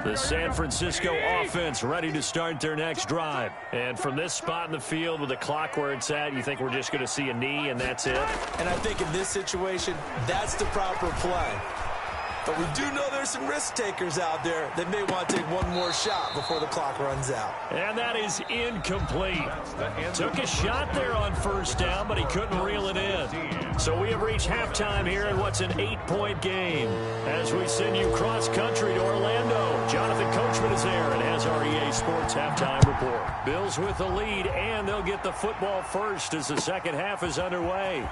The San Francisco offense ready to start their next drive. And from this spot in the field with the clock where it's at, you think we're just going to see a knee and that's it? And I think in this situation, that's the proper play. But we do know there's some risk takers out there that may want to take one more shot before the clock runs out. And that is incomplete. Took a shot there on first down, but he couldn't reel it in. So we have reached halftime here in what's an 8-point game. As we send you cross-country to Orlando, Jonathan Coachman is there and has our EA Sports halftime report. Bills with the lead, and they'll get the football first as the second half is underway.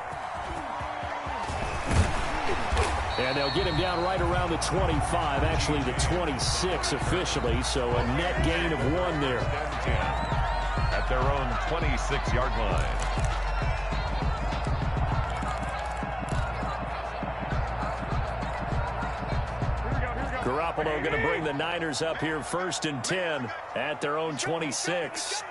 And they'll get him down right around the 25, actually the 26 officially, so a net gain of 1 there. At their own 26-yard line. Garoppolo going to bring the Niners up here 1st and 10 at their own 26.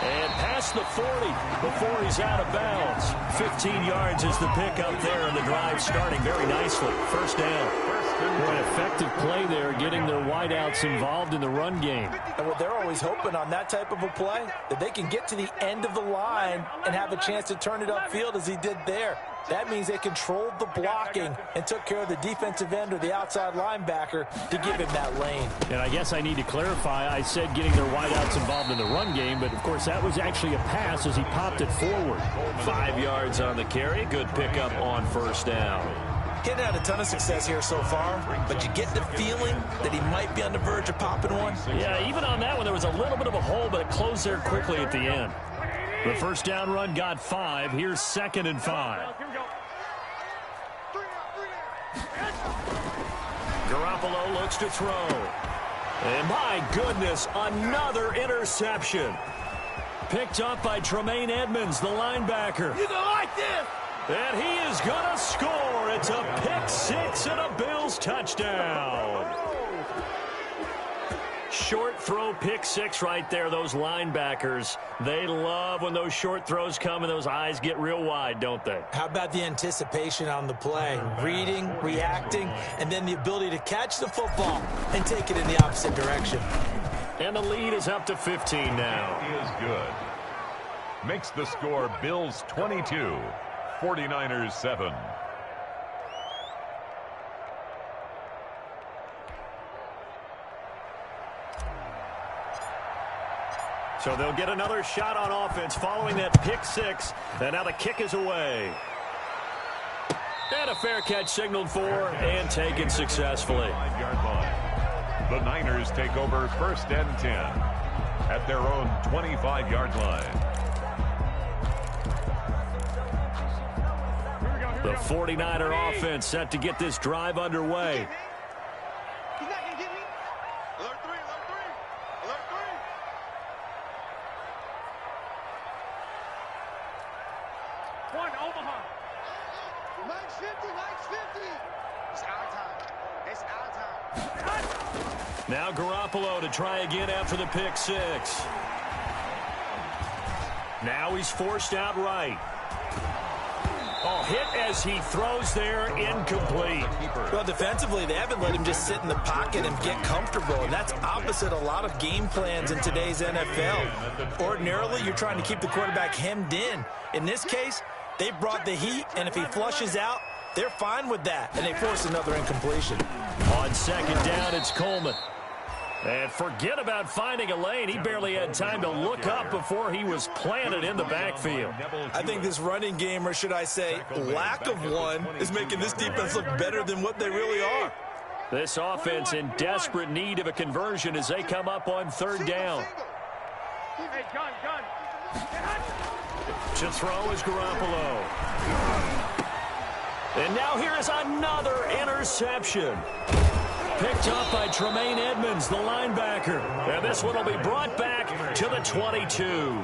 And past the 40 before he's out of bounds. 15 yards is the pickup there, and the drive starting very nicely. First down. Boy, an effective play there, getting their wideouts involved in the run game. And what they're always hoping on that type of a play, that they can get to the end of the line and have a chance to turn it upfield as he did there. That means they controlled the blocking and took care of the defensive end or the outside linebacker to give him that lane. And I guess I need to clarify, I said getting their wideouts involved in the run game, but of course that was actually a pass as he popped it forward. 5 yards on the carry, good pickup on first down. Getting had a ton of success here so far, but you get the feeling that he might be on the verge of popping one. Yeah, even on that one, there was a little bit of a hole, but it closed there quickly at the end. The first down run got 5. Here's 2nd and 5. Garoppolo looks to throw. And my goodness, another interception. Picked up by Tremaine Edmonds, the linebacker. You don't like this! And he is going to score. It's a pick-6 and a Bills touchdown. Short throw, pick-6 right there. Those linebackers, they love when those short throws come and those eyes get real wide, don't they? How about the anticipation on the play? Reading, reacting, and then the ability to catch the football and take it in the opposite direction. And the lead is up to 15 now. He is good. Makes the score Bills 22, 49ers 7. So they'll get another shot on offense following that pick-6. And now the kick is away. And a fair catch signaled for and taken successfully. 5-yard line. The Niners take over 1st and 10 at their own 25-yard line. The 49er offense set to get this drive underway. He's not going to get me. Alert 3, alert 3. Alert 3. One, Omaha. Mike's 50, Mike's 50. It's our time. It's our time. Now Garoppolo to try again after the pick-6. Now he's forced out right. Oh, hit as he throws there, incomplete. Well, defensively, they haven't let him just sit in the pocket and get comfortable, and that's opposite a lot of game plans in today's NFL. Ordinarily, you're trying to keep the quarterback hemmed in. In this case, they brought the heat, and if he flushes out, they're fine with that, and they force another incompletion. On 2nd down, it's Coleman. And forget about finding a lane. He barely had time to look up before he was planted in the backfield. I think this running game, or should I say lack of one, is making this defense look better than what they really are. This offense in desperate need of a conversion as they come up on 3rd down. Hey, gun. To throw is Garoppolo. And now here is another interception. Picked up by Tremaine Edmonds, the linebacker. And this one will be brought back to the 22.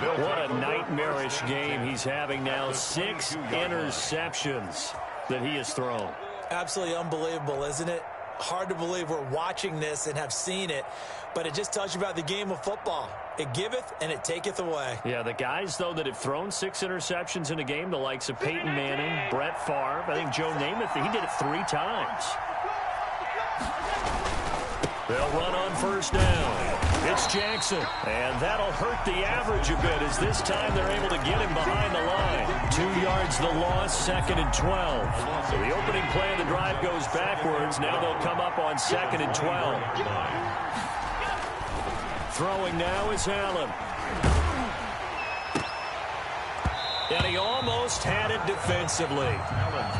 What a nightmarish game he's having now. 6 interceptions that he has thrown. Absolutely unbelievable, isn't it? Hard to believe we're watching this and have seen it, but it just tells you about the game of football. It giveth and it taketh away. Yeah, the guys, though, that have thrown 6 interceptions in a game, the likes of Peyton Manning, Brett Favre, I think Joe Namath, he did it 3 times. They'll run on first down. It's Jackson, and that'll hurt the average a bit as this time they're able to get him behind the line. 2 yards the loss, 2nd and 12. So the opening play of the drive goes backwards. Now they'll come up on 2nd and 12. Throwing now is Allen. And he almost had it defensively.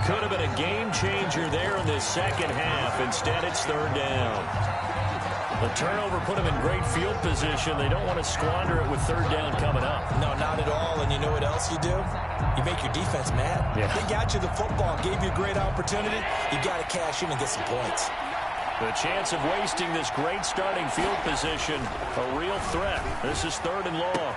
Could have been a game changer there in this second half. Instead, it's 3rd down. The turnover put him in great field position. They don't want to squander it with 3rd down coming up. No, not at all. And you know what else you do? You make your defense mad. Yeah. They got you the football, gave you a great opportunity. You got to cash in and get some points. The chance of wasting this great starting field position, a real threat. This is 3rd and long.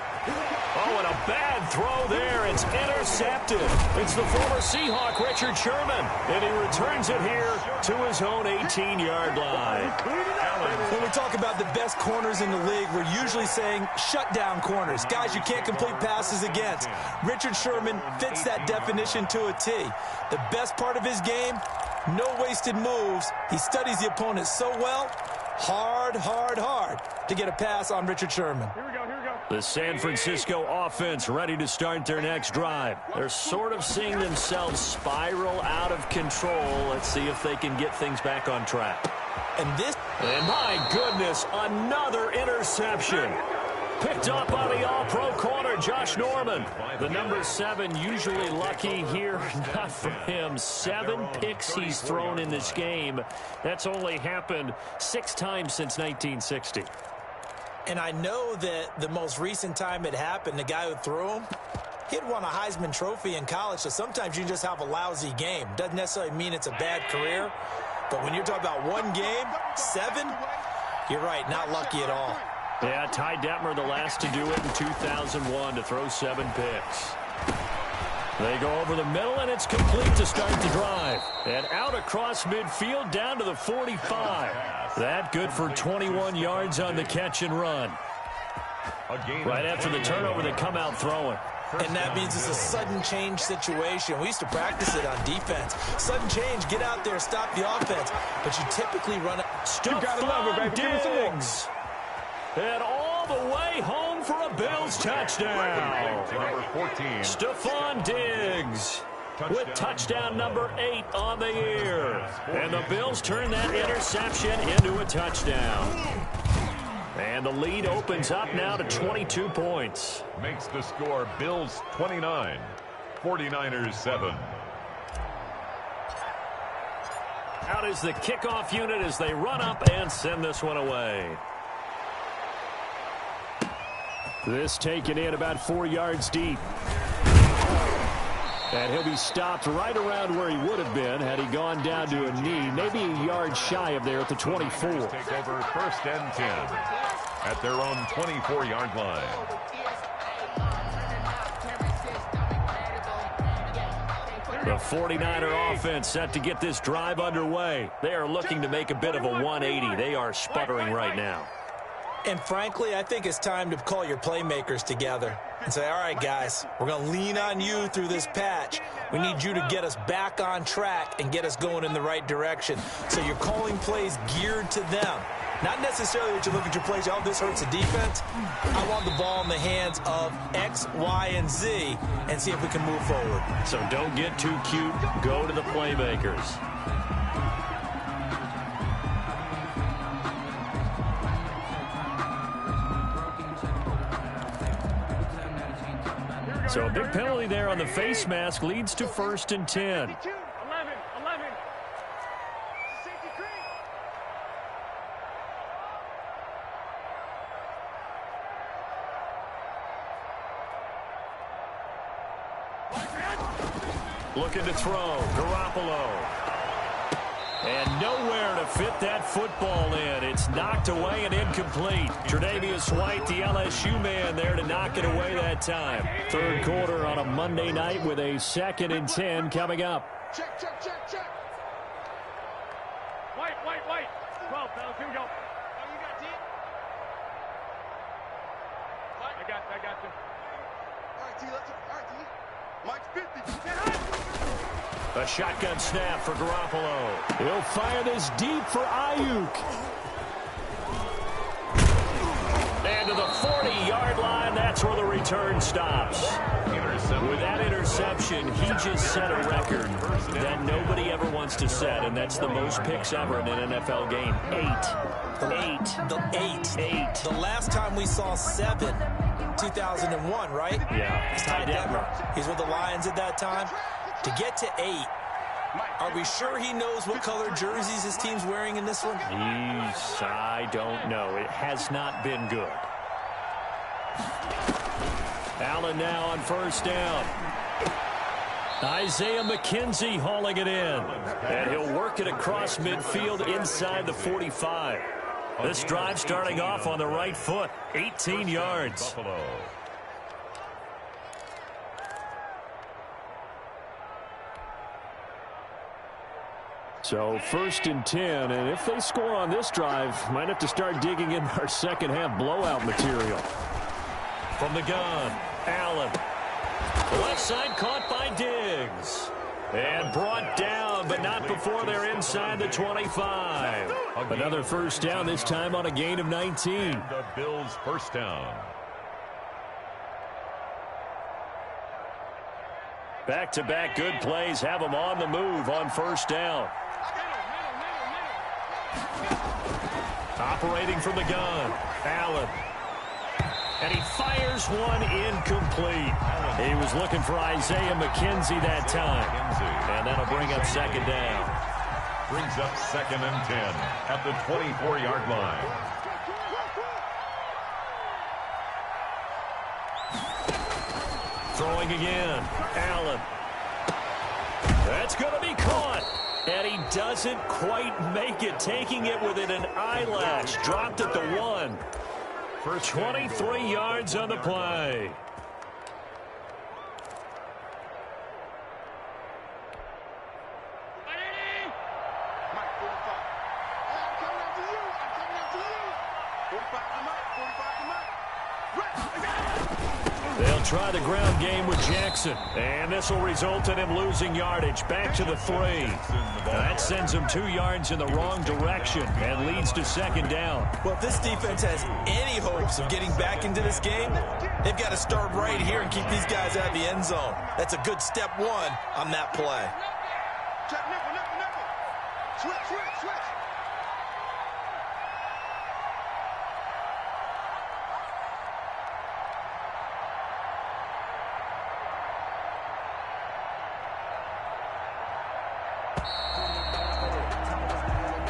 Oh, and a bad throw there. It's intercepted. It's the former Seahawk, Richard Sherman. And he returns it here to his own 18-yard line. When we talk about the best corners in the league, we're usually saying shutdown corners. Guys you can't complete passes against. Richard Sherman fits that definition to a T. The best part of his game, no wasted moves. He studies the opponent so well. Hard to get a pass on Richard Sherman. Here we go. The San Francisco offense ready to start their next drive. They're sort of seeing themselves spiral out of control. Let's see if they can get things back on track. And my goodness, another interception. Picked up by the all-pro corner, Josh Norman. The number 7 usually lucky here. Not for him. 7 picks he's thrown in this game. That's only happened 6 times since 1960. And I know that the most recent time it happened, the guy who threw him, he had won a Heisman Trophy in college, so sometimes you just have a lousy game. Doesn't necessarily mean it's a bad career, but when you're talking about one game, 7, you're right, not lucky at all. Yeah, Ty Detmer, the last to do it in 2001, to throw 7 picks. They go over the middle, and it's complete to start the drive. And out across midfield, down to the 45. That good for 21 yards on the catch and run. Right after the turnover, they come out throwing. And that means it's a sudden change situation. We used to practice it on defense. Sudden change, get out there, stop the offense. But you typically run it. Stephon Diggs. And all the way home for a Bills touchdown. Number 14. Stephon Diggs with touchdown number 8 on the year. And the Bills turn that interception into a touchdown. And the lead opens up now to 22 points. Makes the score Bills 29, 49ers 7. Out is the kickoff unit as they run up and send this one away. This taken in about 4 yards deep. And he'll be stopped right around where he would have been had he gone down to a knee, maybe a yard shy of there at the 24. Take over 1st and 10 at their own 24-yard line. The 49er offense set to get this drive underway. They are looking to make a bit of a 180. They are sputtering right now. And frankly, I think it's time to call your playmakers together and say, all right, guys, we're going to lean on you through this patch. We need you to get us back on track and get us going in the right direction. So you're calling plays geared to them. Not necessarily that you look at your plays, oh, this hurts the defense. I want the ball in the hands of X, Y, and Z and see if we can move forward. So don't get too cute. Go to the playmakers. So a big penalty there on the face mask leads to 1st and 10. 11. Safety creek. Looking to throw. Garoppolo. And nowhere to fit that football in. It's knocked away and incomplete. Tre'Davious White, the LSU man, there to knock it away that time. Third quarter on a Monday night with a 2nd and 10 coming up. Check, check, check, check. White. 12, fellas, here we go. Oh, you got 10? White. I got you. All right, T, let's go. All right, T. Mike's 50. A shotgun snap for Garoppolo. He'll fire this deep for Ayuk. And to the 40-yard line, that's where the return stops. With that interception, he just set a record that nobody ever wants to set, and that's the most picks ever in an NFL game. 8. The last time we saw 7, 2001, right? Yeah. He's tied Denver. He's with the Lions at that time. To get to 8, are we sure he knows what color jerseys his team's wearing in this one? I don't know. It has not been good. Allen now on first down. Isaiah McKenzie hauling it in. And he'll work it across midfield inside the 45. This drive starting off on the right foot. 18 yards. Buffalo. So 1st and 10, and if they score on this drive, might have to start digging in our second half blowout material. From the gun, Allen. Left side caught by Diggs. And brought down, but not before they're inside the 25. Another first down, this time on a gain of 19. The Bills' first down. Back-to-back good plays have them on the move on first down. Operating from the gun, Allen. And he fires one incomplete. He was looking for Isaiah McKenzie that time. And that'll bring up second down. Brings up 2nd and 10 at the 24-yard line. Throwing again, Allen. That's going to be caught. And he doesn't quite make it, taking it within an eyelash. Dropped at the 1. For 23 yards on the play. Mike, 45. I'm coming after you. 45 to Mike. 45 to Mike. They'll try the ground game with Jackson. And this will result in him losing yardage. Back to the 3. That sends him 2 yards in the wrong direction and leads to second down. Well, if this defense has any hopes of getting back into this game, they've got to start right here and keep these guys out of the end zone. That's a good step 1 on that play. Check, nickel. Switch.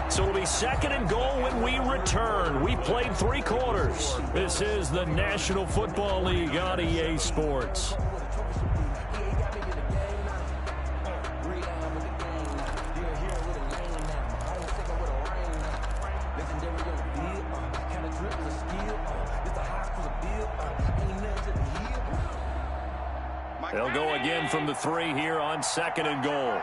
So it'll be 2nd and goal when we return. We played 3 quarters. This is the National Football League on EA Sports. They'll go again from the 3 here on 2nd and goal.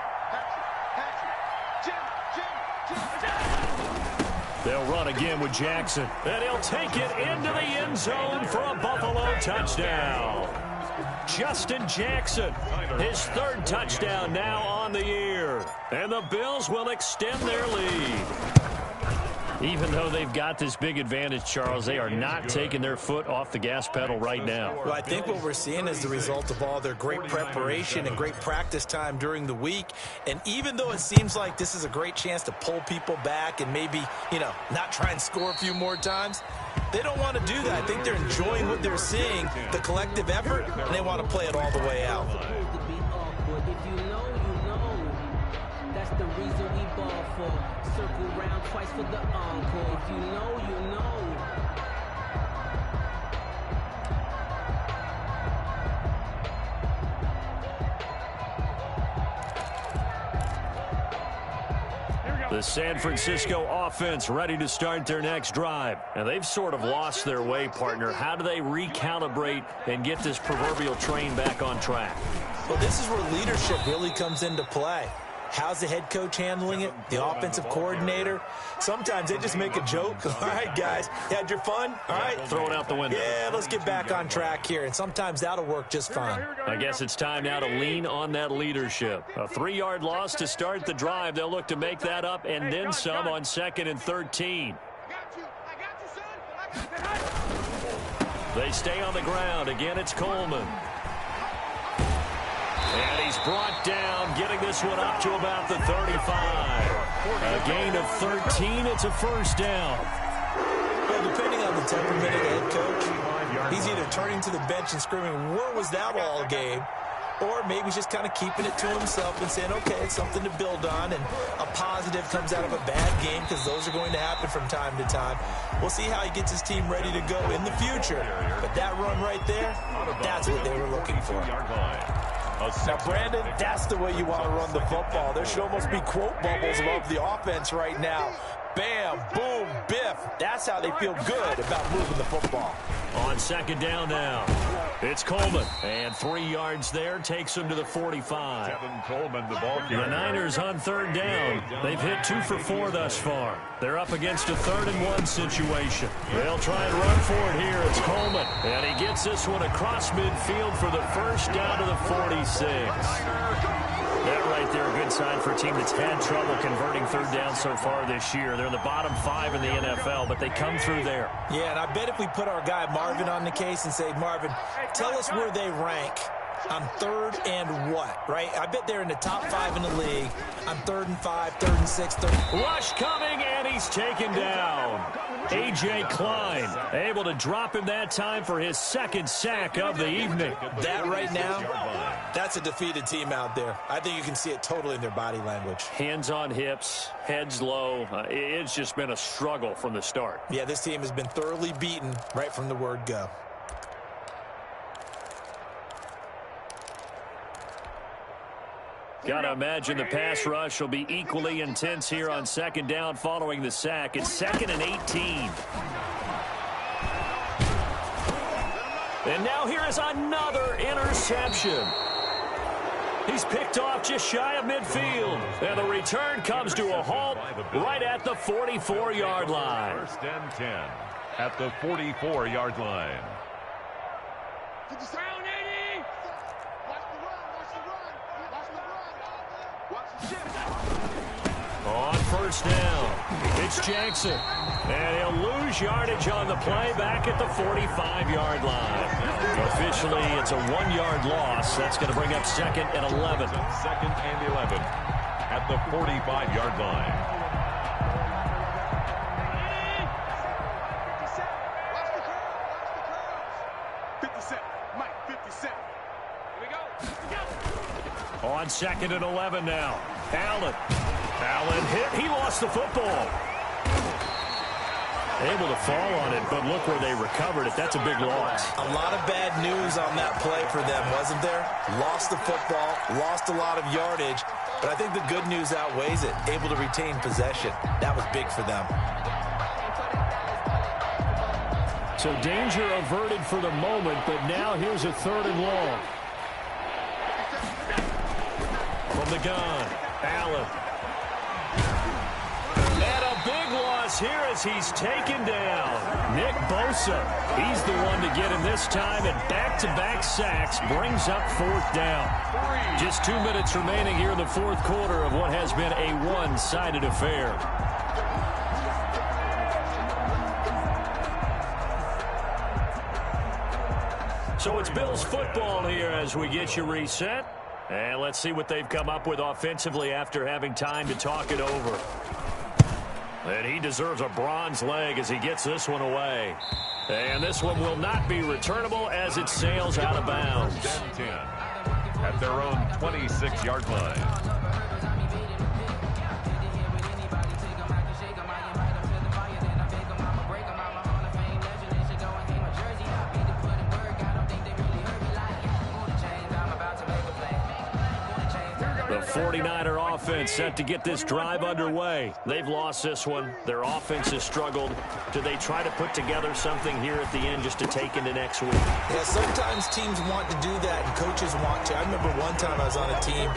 They'll run again with Jackson. And he'll take it into the end zone for a Buffalo touchdown. Justin Jackson, his 3rd touchdown now on the year. And the Bills will extend their lead. Even though they've got this big advantage, Charles, they are not taking their foot off the gas pedal right now. Well, I think what we're seeing is the result of all their great preparation and great practice time during the week. And even though it seems like this is a great chance to pull people back and maybe, not try and score a few more times, they don't want to do that. I think they're enjoying what they're seeing, the collective effort, and they want to play it all the way out. If you know, you know. That's the reason we ball for. Circle round twice for the encore. If you know, you know. Here we go. The San Francisco offense ready to start their next drive. And they've sort of lost their way, partner. How do they recalibrate and get this proverbial train back on track? Well, this is where leadership really comes into play. How's the head coach handling it? The offensive coordinator? Sometimes they just make a joke. All right, guys, you had your fun? All right. Throw it out the window. Yeah, let's get back on track here. And sometimes that'll work just fine. I guess it's time now to lean on that leadership. A 3-yard loss to start the drive. They'll look to make that up and then some on 2nd and 13. They stay on the ground. Again, it's Coleman. And he's brought down, getting this one up to about the 35. A gain of 13. It's a first down. Well, depending on the temperament of the head coach, he's either turning to the bench and screaming, "Where was that all game?" Or maybe he's just kind of keeping it to himself and saying, okay, it's something to build on, and a positive comes out of a bad game, because those are going to happen from time to time. We'll see how he gets his team ready to go in the future. But that run right there, that's what they were looking for. Now, Brandon, that's the way you want to run the football. There should almost be quote bubbles above the offense right now. Bam, boom, biff. That's how they feel good about moving the football. On 2nd down now, it's Coleman. And 3 yards there takes him to the 45. Kevin Coleman, the ball carrier. The Niners on 3rd down. They've hit 2 for 4 thus far. They're up against a 3rd and 1 situation. They'll try and run for it here. It's Coleman. And he gets this one across midfield for the first down to the 46. That right there, a good sign for a team that's had trouble converting 3rd down so far this year. They're in the bottom 5 in the NFL, but they come through there. Yeah, and I bet if we put our guy Marvin on the case and say, Marvin, tell us where they rank on 3rd and what, right? I bet they're in the top 5 in the league on 3rd and 5, 3rd and 6, 3rd. Rush coming, and he's taken down. A.J. Klein able to drop him that time for his 2nd sack of the evening. That right now, that's a defeated team out there. I think you can see it totally in their body language. Hands on hips, heads low. It's just been a struggle from the start. Yeah, this team has been thoroughly beaten right from the word go. Got to imagine the pass rush will be equally intense here on 2nd down following the sack. It's 2nd and 18. And now here is another interception. He's picked off just shy of midfield. And the return comes to a halt right at the 44-yard line. 1st and 10 at the 44-yard line. On 1st down, it's Jackson. And he'll lose yardage on the play back at the 45-yard line. Officially, it's a 1-yard loss. That's going to bring up 2nd and 11. 2nd and 11 at the 45-yard line. On 2nd and 11 now. Allen hit. He lost the football. Able to fall on it, but look where they recovered it. That's a big loss. A lot of bad news on that play for them, wasn't there? Lost the football, lost a lot of yardage, but I think the good news outweighs it. Able to retain possession. That was big for them. So danger averted for the moment, but now here's a 3rd and long. From the gun, Allen. And a big loss here as he's taken down. Nick Bosa, he's the one to get him this time, and back-to-back sacks brings up 4th down. Just 2 minutes remaining here in the 4th quarter of what has been a one-sided affair. So it's Bills football here as we get you reset. And let's see what they've come up with offensively after having time to talk it over. And he deserves a bronze leg as he gets this one away. And this one will not be returnable as it sails out of bounds. 10 at their own 26-yard line. The 49er offense set to get this drive underway. They've lost this one. Their offense has struggled. Do they try to put together something here at the end just to take into next week? Yeah, sometimes teams want to do that, and coaches want to. I remember one time I was on a team,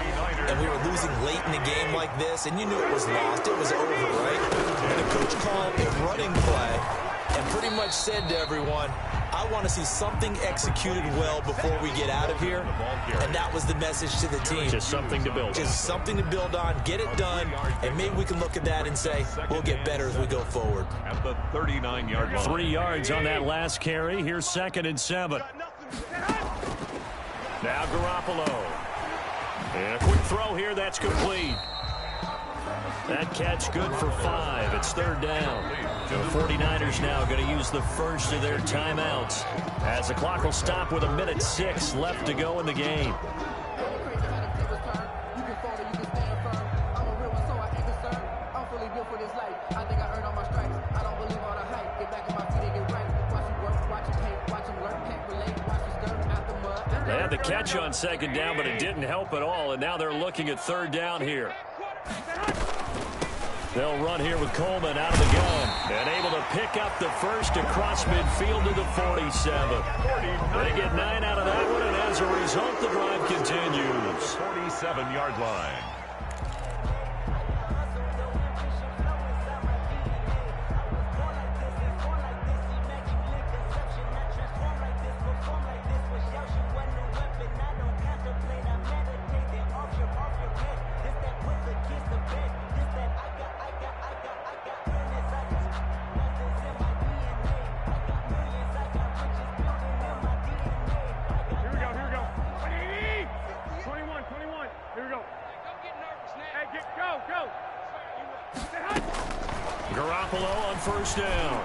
and we were losing late in a game like this, and you knew it was lost. It was over, right? And the coach called a running play and pretty much said to everyone, I want to see something executed well before we get out of here. And that was the message to the team. Just something to build on. Just something to build on, get it done, and maybe we can look at that and say, we'll get better as we go forward. At the 39-yard line. 3 yards on that last carry. Here's 2nd and 7. Now Garoppolo. And a quick throw here. That's complete. That catch good for 5. It's 3rd down. The 49ers now going to use the first of their timeouts as the clock will stop with 1:06 left to go in the game. They had the catch on 2nd down, but it didn't help at all, and now they're looking at 3rd down here. They'll run here with Coleman out of the gun and able to pick up the first across midfield to the 47. They get 9 out of that one, and as a result, the drive continues. 47-yard line. Garoppolo on 1st down.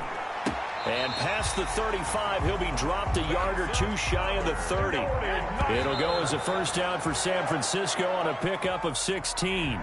And past the 35, he'll be dropped a yard or 2 shy of the 30. It'll go as a 1st down for San Francisco on a pickup of 16.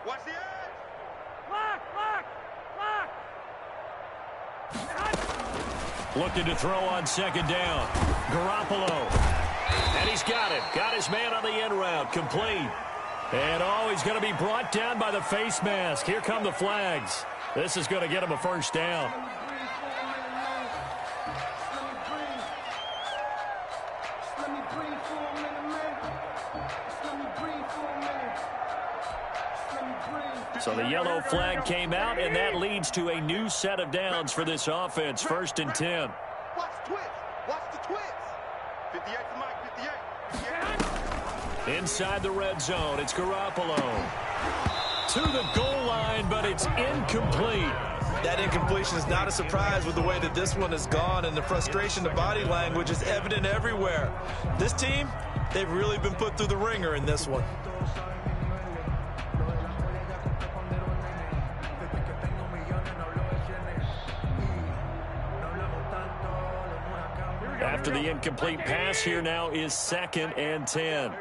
Watch the edge. Looking to throw on 2nd down. Garoppolo. And he's got it. Got his man on the end route. Complete. And he's going to be brought down by the face mask. Here come the flags. This is going to get him a 1st down. So the yellow flag came out, and that leads to a new set of downs for this offense. 1st and 10. Watch the twist. Watch the twist. 58 to Mike. 58. Inside the red zone, it's Garoppolo. To the goal line, but it's incomplete. That incompletion is not a surprise with the way that this one has gone, and the frustration, the body language is evident everywhere. This team, they've really been put through the ringer in this one. After the incomplete pass, here now is 2nd and 10.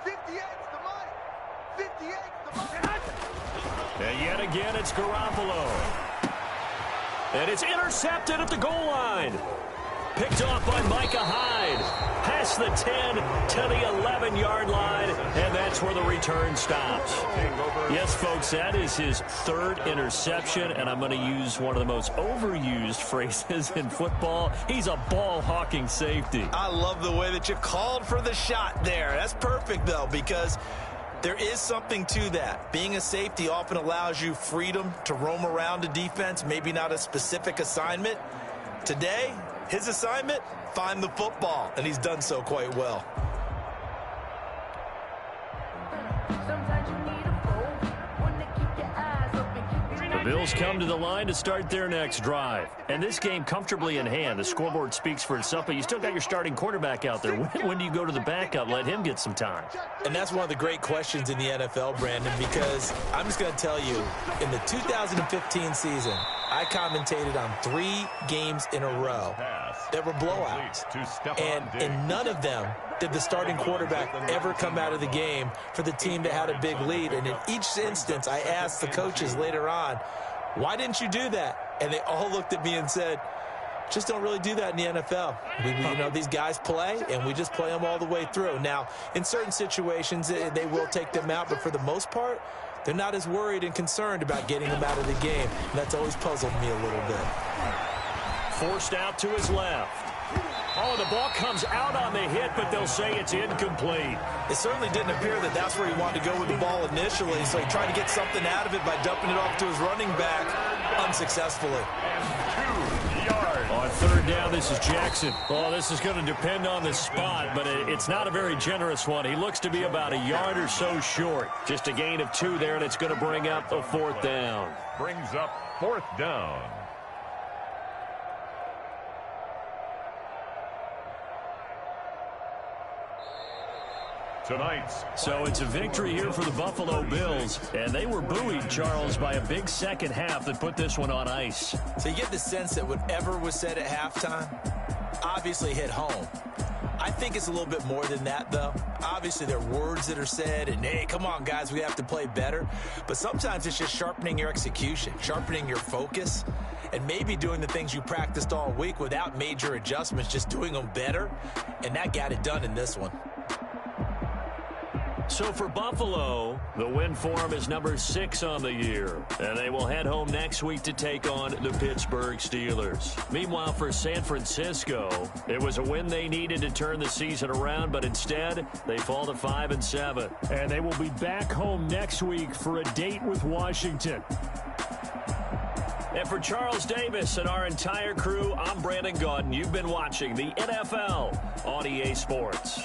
58 to Mike. 58 to Mike. And yet again, it's Garoppolo. And it's intercepted at the goal line. Picked off by Micah Hyde. Past the 10 to the 11-yard line, and that's where the return stops. Yes, folks, that is his 3rd interception, and I'm going to use one of the most overused phrases in football. He's a ball-hawking safety. I love the way that you called for the shot there. That's perfect, though, because there is something to that. Being a safety often allows you freedom to roam around a defense, maybe not a specific assignment. Today, his assignment, find the football, and he's done so quite well. Bills come to the line to start their next drive. And this game comfortably in hand. The scoreboard speaks for itself, but you still got your starting quarterback out there. When do you go to the backup? Let him get some time. And that's one of the great questions in the NFL, Brandon, because I'm just going to tell you, in the 2015 season, I commentated on 3 games in a row that were blowouts. And in none of them did the starting quarterback ever come out of the game for the team that had a big lead. And in each instance, I asked the coaches later on, why didn't you do that? And they all looked at me and said, just don't really do that in the NFL. You know, these guys play, and we just play them all the way through. Now, in certain situations, they will take them out, but for the most part, they're not as worried and concerned about getting them out of the game. And that's always puzzled me a little bit. Forced out to his left. Oh, the ball comes out on the hit, but they'll say it's incomplete. It certainly didn't appear that that's where he wanted to go with the ball initially, so he tried to get something out of it by dumping it off to his running back unsuccessfully. And 2 yards. On third down, this is Jackson. Oh, this is going to depend on the spot, but it's not a very generous one. He looks to be about a yard or so short. Just a gain of 2 there, and it's going to bring up a 4th down. Brings up 4th down. Tonight's. So it's a victory here for the Buffalo Bills, and they were buoyed, Charles, by a big second half that put this one on ice. So you get the sense that whatever was said at halftime obviously hit home. I think it's a little bit more than that, though. Obviously, there are words that are said, and, hey, come on, guys, we have to play better. But sometimes it's just sharpening your execution, sharpening your focus, and maybe doing the things you practiced all week without major adjustments, just doing them better. And that got it done in this one. So for Buffalo, the win for them is number 6 on the year. And they will head home next week to take on the Pittsburgh Steelers. Meanwhile, for San Francisco, it was a win they needed to turn the season around, but instead, they fall to 5-7. And they will be back home next week for a date with Washington. And for Charles Davis and our entire crew, I'm Brandon Gaudin. You've been watching the NFL on EA Sports.